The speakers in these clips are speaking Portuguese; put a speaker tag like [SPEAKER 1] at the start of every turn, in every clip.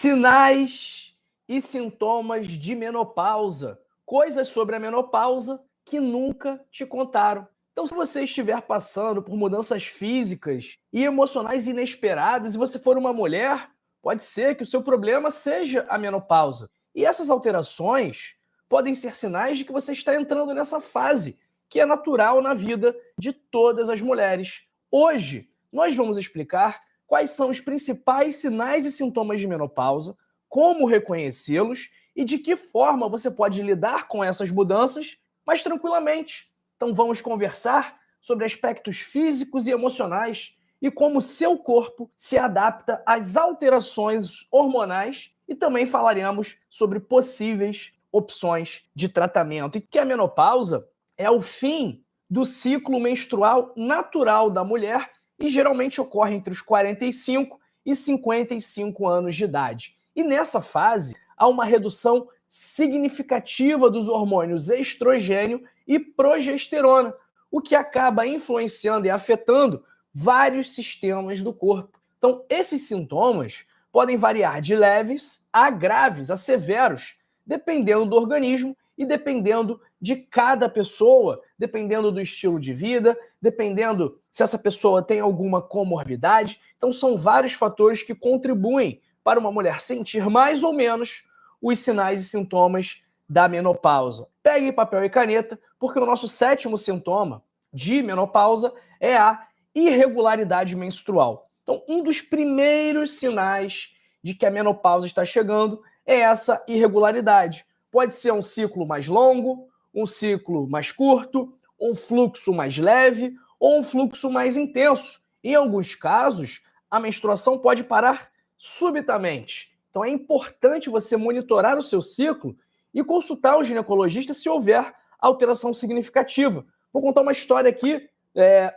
[SPEAKER 1] Sinais e sintomas de menopausa. Coisas sobre a menopausa que nunca te contaram. Então, se você estiver passando por mudanças físicas e emocionais inesperadas e você for uma mulher, pode ser que o seu problema seja a menopausa. E essas alterações podem ser sinais de que você está entrando nessa fase, que é natural na vida de todas as mulheres. Hoje, nós vamos explicar quais são os principais sinais e sintomas de menopausa, como reconhecê-los e de que forma você pode lidar com essas mudanças mais tranquilamente. Então vamos conversar sobre aspectos físicos e emocionais e como seu corpo se adapta às alterações hormonais e também falaremos sobre possíveis opções de tratamento. E que a menopausa é o fim do ciclo menstrual natural da mulher e geralmente ocorre entre os 45 e 55 anos de idade. E nessa fase, há uma redução significativa dos hormônios estrogênio e progesterona, o que acaba influenciando e afetando vários sistemas do corpo. Então, esses sintomas podem variar de leves a graves, a severos, dependendo do organismo e dependendo de cada pessoa, dependendo do estilo de vida, dependendo se essa pessoa tem alguma comorbidade. Então, são vários fatores que contribuem para uma mulher sentir mais ou menos os sinais e sintomas da menopausa. Pegue papel e caneta, porque o nosso sétimo sintoma de menopausa é a irregularidade menstrual. Então, um dos primeiros sinais de que a menopausa está chegando é essa irregularidade. Pode ser um ciclo mais longo, um ciclo mais curto, um fluxo mais leve ou um fluxo mais intenso. Em alguns casos, a menstruação pode parar subitamente. Então é importante você monitorar o seu ciclo e consultar o ginecologista se houver alteração significativa. Vou contar uma história aqui.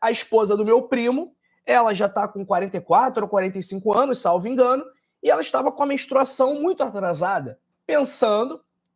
[SPEAKER 1] A esposa do meu primo, ela já está com 44 ou 45 anos, salvo engano, e ela estava com a menstruação muito atrasada,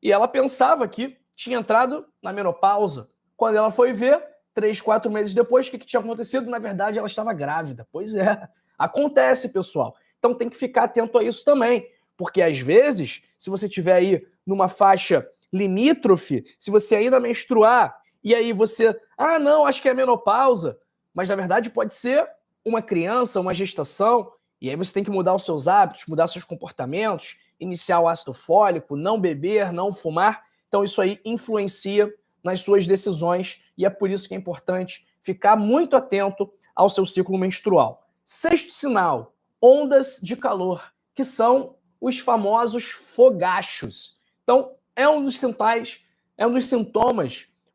[SPEAKER 1] e ela pensava que tinha entrado na menopausa. Quando ela foi ver, 3, 4 meses depois, o que tinha acontecido? Na verdade, ela estava grávida. Pois é, acontece, pessoal. Então tem que ficar atento a isso também, porque às vezes, se você estiver aí numa faixa limítrofe, se você ainda menstruar, e aí você, não, acho que é menopausa, mas na verdade pode ser uma criança, uma gestação, e aí você tem que mudar os seus hábitos, mudar seus comportamentos, iniciar o ácido fólico, não beber, não fumar. Então isso aí influencia nas suas decisões e é por isso que é importante ficar muito atento ao seu ciclo menstrual. Sexto sinal, ondas de calor, que são os famosos fogachos. Então, é um dos sintomas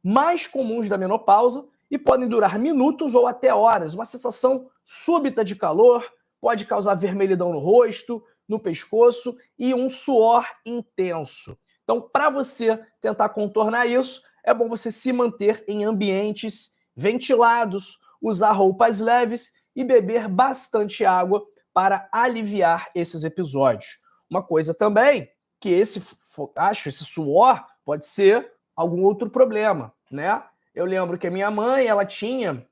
[SPEAKER 1] mais comuns da menopausa e podem durar minutos ou até horas. Uma sensação súbita de calor pode causar vermelhidão no rosto, no pescoço e um suor intenso. Então, para você tentar contornar isso, é bom você se manter em ambientes ventilados, usar roupas leves e beber bastante água para aliviar esses episódios. Uma coisa também, que esse fogacho, esse suor, pode ser algum outro problema, né? Eu lembro que a minha mãe, ela tinha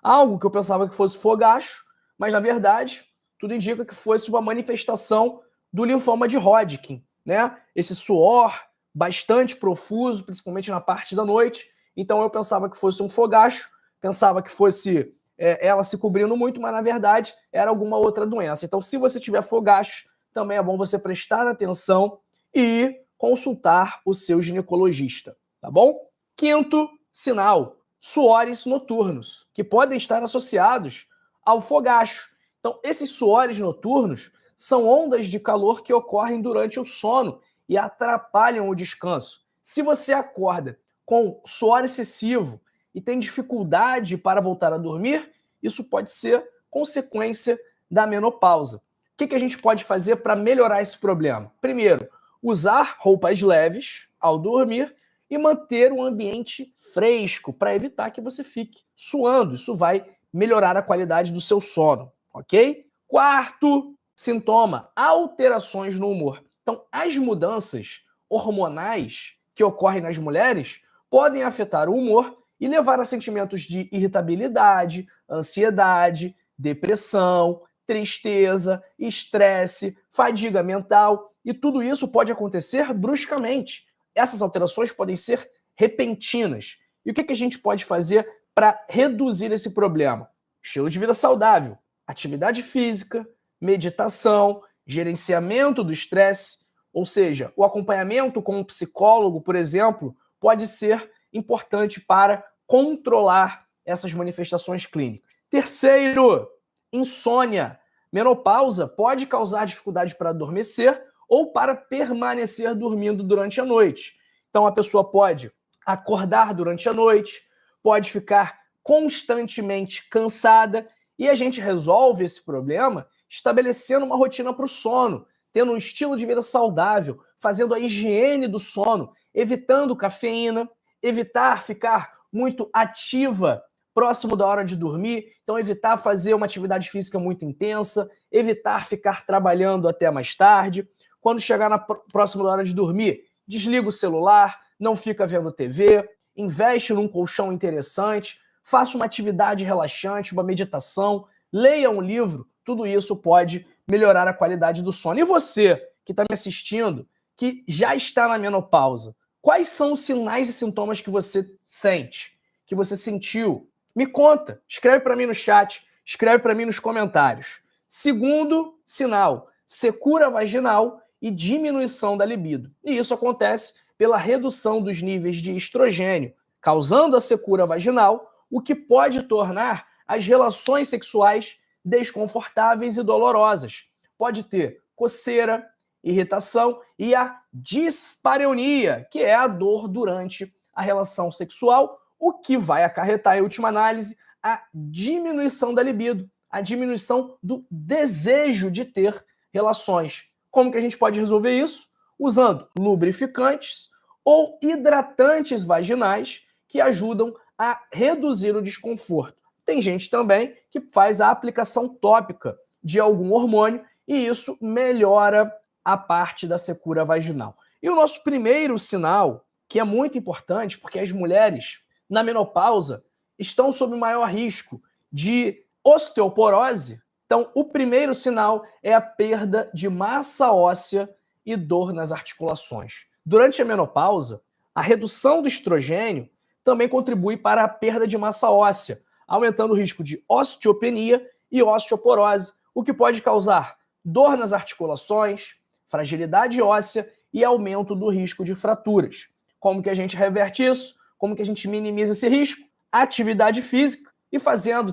[SPEAKER 1] algo que eu pensava que fosse fogacho, mas na verdade, tudo indica que fosse uma manifestação do linfoma de Hodgkin, né? Esse suor bastante profuso, principalmente na parte da noite. Então eu pensava que fosse um fogacho, pensava que fosse ela se cobrindo muito, mas na verdade era alguma outra doença. Então, se você tiver fogachos, também é bom você prestar atenção e consultar o seu ginecologista, tá bom? Quinto sinal, suores noturnos, que podem estar associados ao fogacho. Então, esses suores noturnos são ondas de calor que ocorrem durante o sono e atrapalham o descanso. Se você acorda com suor excessivo e tem dificuldade para voltar a dormir, isso pode ser consequência da menopausa. O que a gente pode fazer para melhorar esse problema? Primeiro, usar roupas leves ao dormir e manter um ambiente fresco para evitar que você fique suando. Isso vai melhorar a qualidade do seu sono, ok? Quarto sintoma, alterações no humor. Então, as mudanças hormonais que ocorrem nas mulheres podem afetar o humor e levar a sentimentos de irritabilidade, ansiedade, depressão, tristeza, estresse, fadiga mental, e tudo isso pode acontecer bruscamente. Essas alterações podem ser repentinas. E o que a gente pode fazer para reduzir esse problema? Estilo de vida saudável, atividade física, meditação, gerenciamento do estresse, ou seja, o acompanhamento com um psicólogo, por exemplo, pode ser importante para controlar essas manifestações clínicas. Terceiro, insônia. Menopausa pode causar dificuldade para adormecer ou para permanecer dormindo durante a noite. Então, a pessoa pode acordar durante a noite, pode ficar constantemente cansada, e a gente resolve esse problema estabelecendo uma rotina para o sono, tendo um estilo de vida saudável, fazendo a higiene do sono, evitando cafeína, evitar ficar muito ativa próximo da hora de dormir, então evitar fazer uma atividade física muito intensa, evitar ficar trabalhando até mais tarde. Quando chegar próximo da hora de dormir, desliga o celular, não fica vendo TV, investe num colchão interessante, faça uma atividade relaxante, uma meditação, leia um livro, tudo isso pode melhorar a qualidade do sono. E você, que está me assistindo, que já está na menopausa, quais são os sinais e sintomas que você sente, que você sentiu? Me conta, escreve para mim no chat, escreve para mim nos comentários. Segundo sinal, secura vaginal e diminuição da libido. E isso acontece pela redução dos níveis de estrogênio, causando a secura vaginal, o que pode tornar as relações sexuais desconfortáveis e dolorosas. Pode ter coceira, irritação e a dispareunia, que é a dor durante a relação sexual, o que vai acarretar, em última análise, a diminuição da libido, a diminuição do desejo de ter relações. Como que a gente pode resolver isso? Usando lubrificantes ou hidratantes vaginais que ajudam a reduzir o desconforto. Tem gente também que faz a aplicação tópica de algum hormônio e isso melhora a parte da secura vaginal. E o nosso primeiro sinal, que é muito importante, porque as mulheres na menopausa estão sob maior risco de osteoporose. Então, o primeiro sinal é a perda de massa óssea e dor nas articulações. Durante a menopausa, a redução do estrogênio também contribui para a perda de massa óssea, aumentando o risco de osteopenia e osteoporose, o que pode causar dor nas articulações, fragilidade óssea e aumento do risco de fraturas. Como que a gente reverte isso? Como que a gente minimiza esse risco? Atividade física e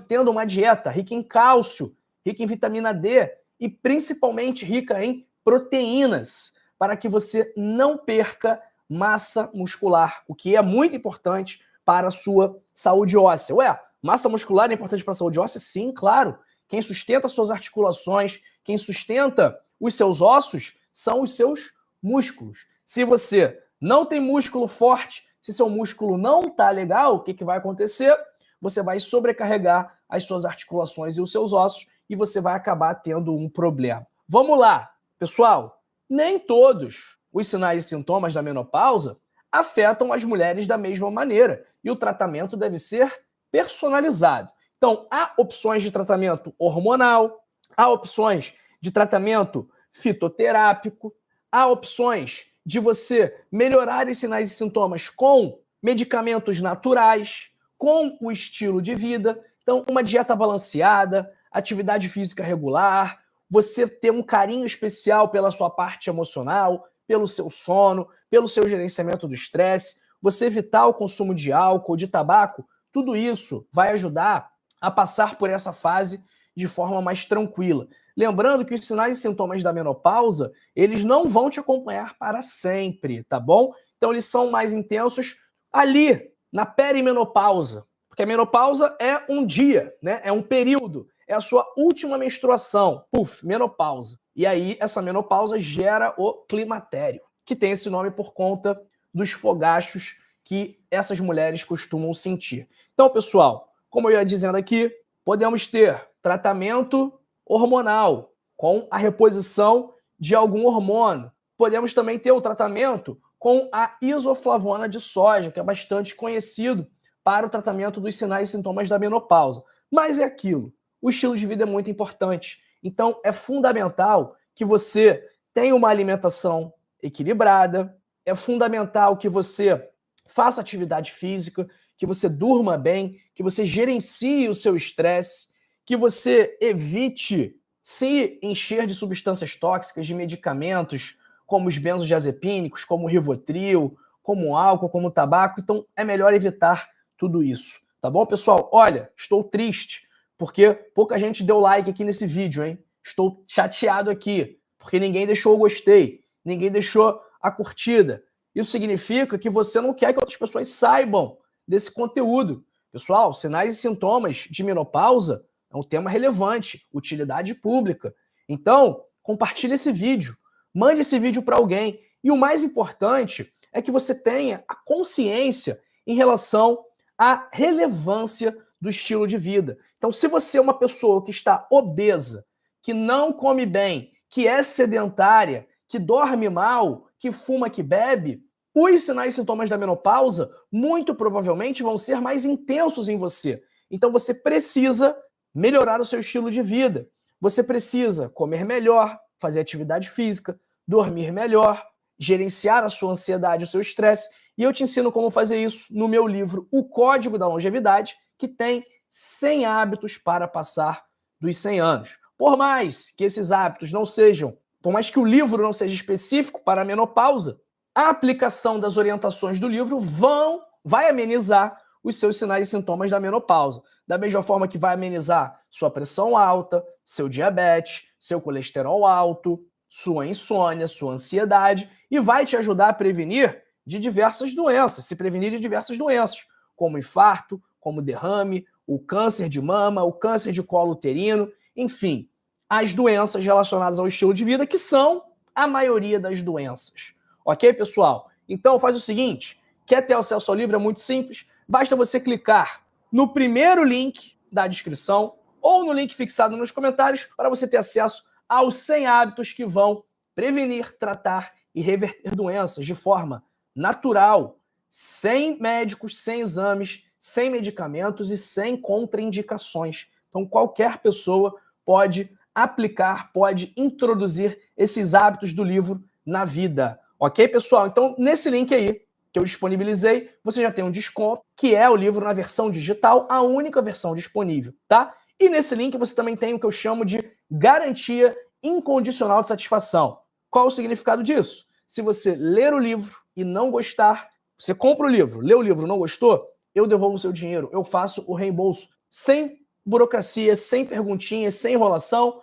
[SPEAKER 1] tendo uma dieta rica em cálcio, rica em vitamina D e principalmente rica em proteínas, para que você não perca massa muscular, o que é muito importante para a sua saúde óssea. Ué, massa muscular é importante para a saúde óssea? Sim, claro. Quem sustenta suas articulações, quem sustenta os seus ossos, são os seus músculos. Se você não tem músculo forte, se seu músculo não está legal, o que vai acontecer? Você vai sobrecarregar as suas articulações e os seus ossos e você vai acabar tendo um problema. Vamos lá, pessoal. Nem todos os sinais e sintomas da menopausa afetam as mulheres da mesma maneira e o tratamento deve ser personalizado. Então, há opções de tratamento hormonal, há opções de tratamento fitoterápico, há opções de você melhorar os sinais e sintomas com medicamentos naturais, com o estilo de vida. Então, uma dieta balanceada, atividade física regular, você ter um carinho especial pela sua parte emocional, pelo seu sono, pelo seu gerenciamento do estresse, você evitar o consumo de álcool, de tabaco, tudo isso vai ajudar a passar por essa fase de forma mais tranquila. Lembrando que os sinais e sintomas da menopausa, eles não vão te acompanhar para sempre, tá bom? Então eles são mais intensos ali, na perimenopausa, porque a menopausa é um dia, né? É um período, é a sua última menstruação, menopausa. E aí essa menopausa gera o climatério, que tem esse nome por conta dos fogachos que essas mulheres costumam sentir. Então, pessoal, como eu ia dizendo aqui, podemos ter tratamento hormonal com a reposição de algum hormônio. Podemos também ter o tratamento com a isoflavona de soja, que é bastante conhecido para o tratamento dos sinais e sintomas da menopausa. Mas é aquilo, o estilo de vida é muito importante. Então, é fundamental que você tenha uma alimentação equilibrada, é fundamental que você faça atividade física, que você durma bem, que você gerencie o seu estresse, que você evite se encher de substâncias tóxicas, de medicamentos, como os benzodiazepínicos, como o Rivotril, como o álcool, como o tabaco. Então, é melhor evitar tudo isso. Tá bom, pessoal? Olha, estou triste, porque pouca gente deu like aqui nesse vídeo, hein? Estou chateado aqui, porque ninguém deixou o gostei, ninguém deixou a curtida. Isso significa que você não quer que outras pessoas saibam desse conteúdo. Pessoal, sinais e sintomas de menopausa é um tema relevante, utilidade pública. Então, compartilhe esse vídeo, mande esse vídeo para alguém. E o mais importante é que você tenha a consciência em relação à relevância do estilo de vida. Então, se você é uma pessoa que está obesa, que não come bem, que é sedentária, que dorme mal, que fuma, que bebe, os sinais e sintomas da menopausa muito provavelmente vão ser mais intensos em você. Então você precisa melhorar o seu estilo de vida. Você precisa comer melhor, fazer atividade física, dormir melhor, gerenciar a sua ansiedade, o seu estresse. E eu te ensino como fazer isso no meu livro O Código da Longevidade, que tem 100 hábitos para passar dos 100 anos. Por mais que esses hábitos não sejam, por mais que o livro não seja específico para a menopausa, a aplicação das orientações do livro vai amenizar os seus sinais e sintomas da menopausa. Da mesma forma que vai amenizar sua pressão alta, seu diabetes, seu colesterol alto, sua insônia, sua ansiedade, e vai te ajudar a prevenir de diversas doenças, se prevenir de diversas doenças, como infarto, como derrame, o câncer de mama, o câncer de colo uterino, enfim, as doenças relacionadas ao estilo de vida, que são a maioria das doenças. Ok, pessoal? Então faz o seguinte, quer ter acesso ao livro? É muito simples, basta você clicar no primeiro link da descrição ou no link fixado nos comentários para você ter acesso aos 100 hábitos que vão prevenir, tratar e reverter doenças de forma natural, sem médicos, sem exames, sem medicamentos e sem contraindicações. Então qualquer pessoa pode aplicar, pode introduzir esses hábitos do livro na vida. Ok, pessoal? Então, nesse link aí que eu disponibilizei, você já tem um desconto, que é o livro na versão digital, a única versão disponível, tá? E nesse link você também tem o que eu chamo de garantia incondicional de satisfação. Qual o significado disso? Se você ler o livro e não gostar, você compra o livro, lê o livro, não gostou, eu devolvo o seu dinheiro, eu faço o reembolso sem burocracia, sem perguntinhas, sem enrolação.